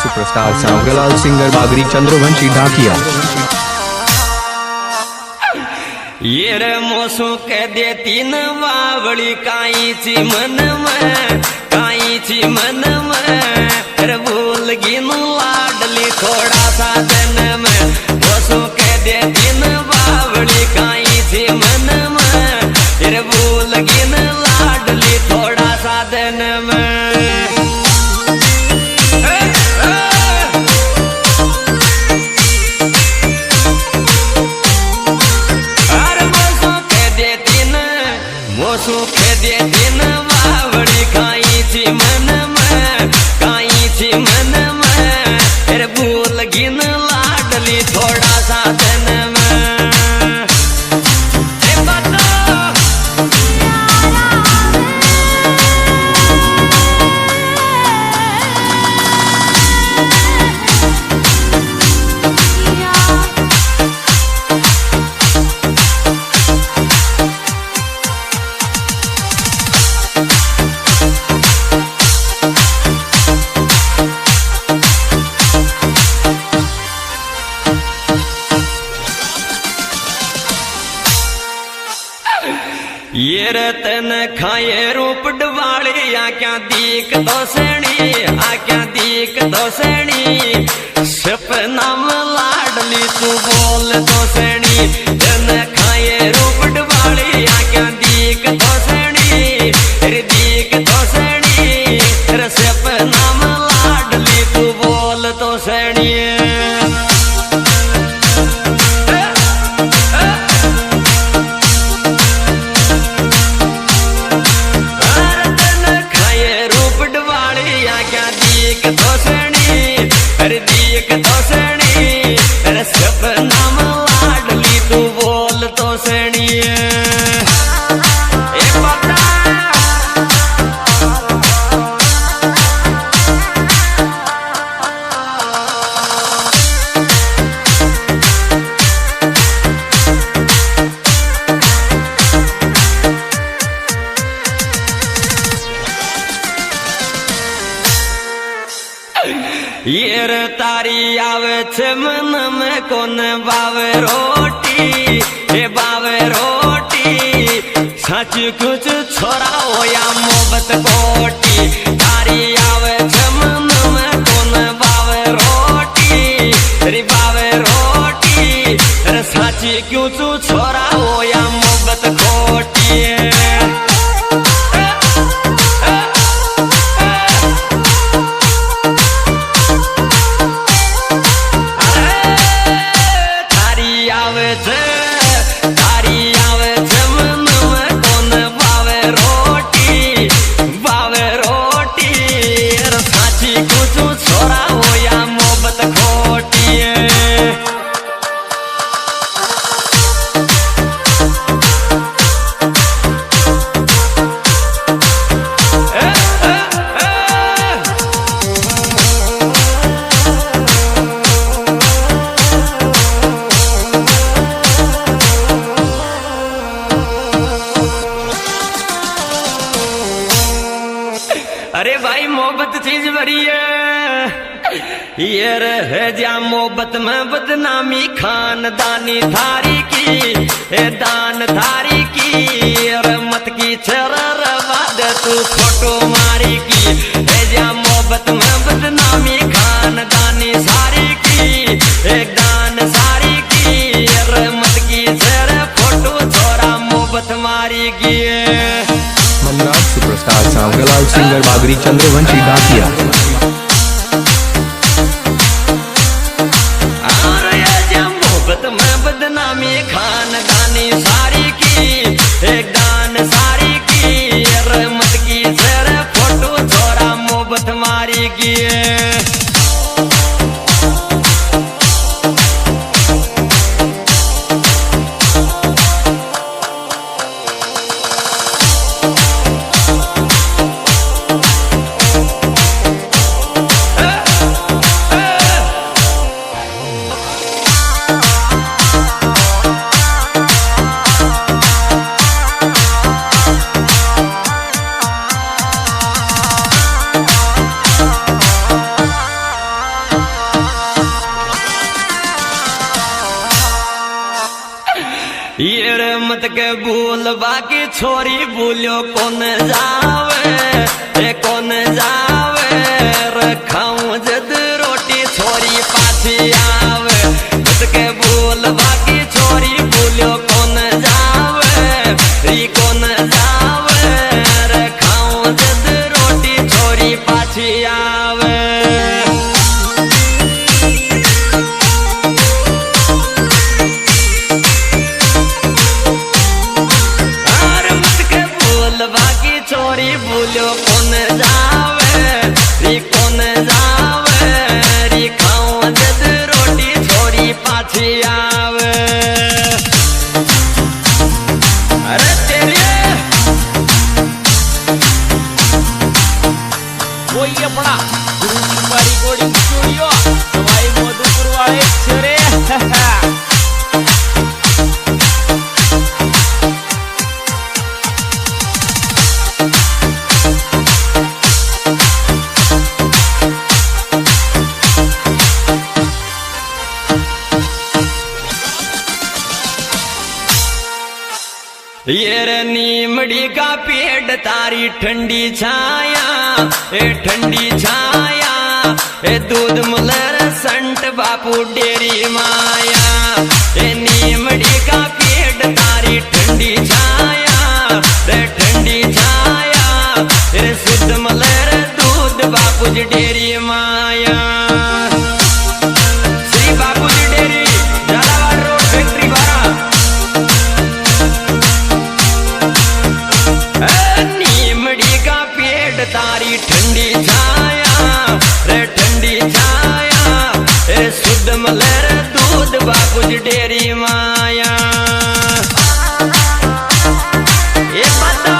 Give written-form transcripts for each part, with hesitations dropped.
Superstar Sanwarlal singer बागरी चंद्रवंशी ढाकिया। ये रे मोसू कह देती न वावड़ी काई ची मन में, काई ची मन में, रे भूल गिन लाडली थोड़ा सा दिन में। मोसू कह देती न वावड़ी काई ची मन में, रे भूल गिन लाडली थोड़ा सा दिन में। सुख दे दिन बावड़ी काई ची मन में, काई ची मन में, फिर भूल गिन लाडली थोड़ा सा दिन में। ये रतन खाए रूप डवाले आ क्या दीक दोसणी, आ क्या दीक दोसणी, सपना में लाडली तू बोल दोसणी। जन खाए रूप डवाले आ क्या दीक दोसणी, रे दीक दोसणी, रे सपना में लाडली तू बोल दोसणी। अरे दीक दोसणी, अरे सपना में लाडली तू बोल दोसणी। ये रे तारी आवे छे मन में कोन बावे रोटी, हे बावे रोटी, सच कुछ छोरा हो या मोहब्बत कोटी। तारी आवे छे मन में कोन बावे रोटी, रे बावे रोटी, रे सच कुछ छोरा हो या मोहब्बत कोटी। अरे भाई मोहब्बत चीज बड़ी है, ये रह जा मोहब्बत में बदनामी खानदानी थारी की, दान थारी की, और मत की छरवाद तू फोटो मारी की। रह जा मोहब्बत में बदनामी खानदानी सारी की, दान सारी की, और मत की छर फोटो छोरा मोहब्बत मारी की। सुपरस्टार सांवरलाल सिंगर बागरी चंद्रवंशी ढाकिया। मोहब्बत में बदनामी खानदानी सारी की, एक दान सारी की, रहमत की सर फोटो छोरा मोहब्बत मारी की। मत के भूल बाकी छोरी भूलो कौन जावे कौन जावे रखाऊं जद रोटी छोरी पाछी आवे मत के भूल बाकी छोरी भूलो कौन जावे कौन जावे रखाऊं जद रोटी छोरी पाछी आवे छोरी भूलो कौन जावे कौन जावे री खाऊं जद रोटी छोरी पाछी आवे अरे तेरे वो ये पड़ा गुरुजी गोड़ी स्टूडियो सवाई मधुपुर वाले छरे ये रे नीमड़ी का पेड़ तारी ठंडी छाया ठंडी छाया दूध मुलर संत बापू डेरी माया नीमड़ी का पेड़ तारी ठंडी छाया ठंडी छाया शुद्ध मुलर दूध बापू जी डेरी माया श्री बापू जी डेरी झालावाड़ रोड फैक्ट्री बारा नीमड़ी का पेड़ तारी ठंडी छाया ठंडी छाया शुद्ध मलर दूध बापूज डेरी माया ये बता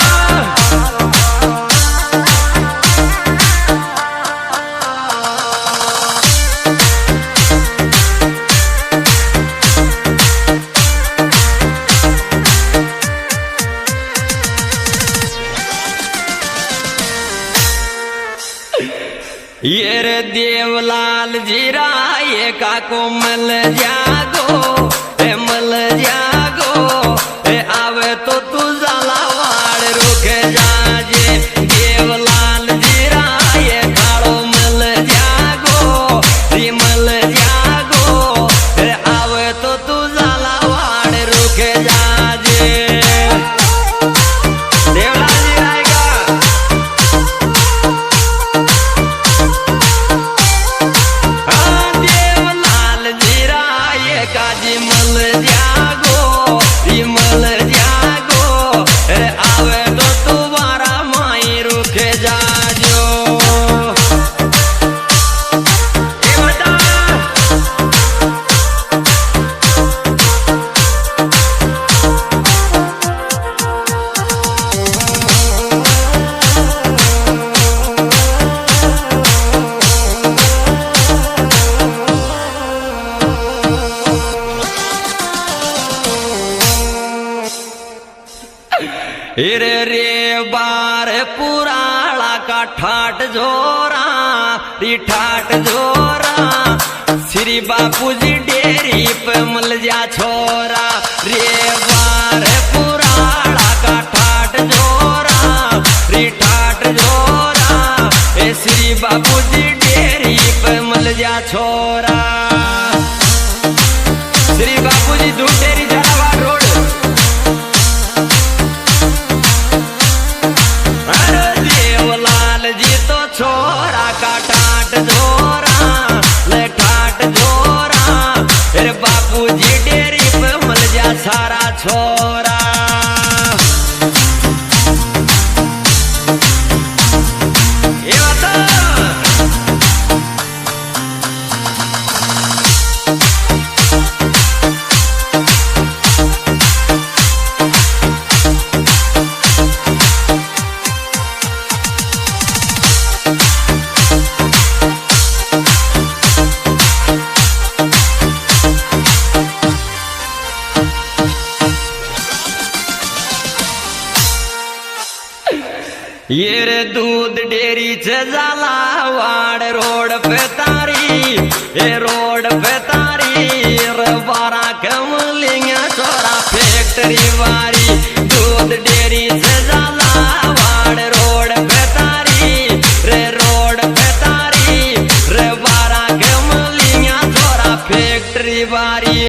ये रे देवलाल जीरा ये काको मल जागो मल जागो आवे तो तू झालावाड़ रुक जाजे देवलाल जीरा ये काड़ो मल जागो मल जागो आवे तो तू झालावाड़ रुक जाजे देवलाल जीरा काजी मल जागो मल जागो आवे तो तुम्हारा माई रुक जाजो रे रे बार पुराला का ठाट जोरा ठाट जोरा श्री बापू जी डेरी पे मल जा छोरा रे बार पुराला का ठाट जोरा ठाट जोरा श्री बापू जी डेरी पे मल जा छोरा श्री बापू जी दूध डेरी झालावाड़ रोड जी तो छोरा का ठाट जोरा ले ठाट जोरा फिर बापू जी डेरी पे मल जा सारा छोरा ये बता ये रे दूध डेरी से झालावाड़ रोड पे तारी ये रोड पे तारी रे बारा कमलिंगा छोरा फैक्ट्री तेरी बारी दूध डेरी से जा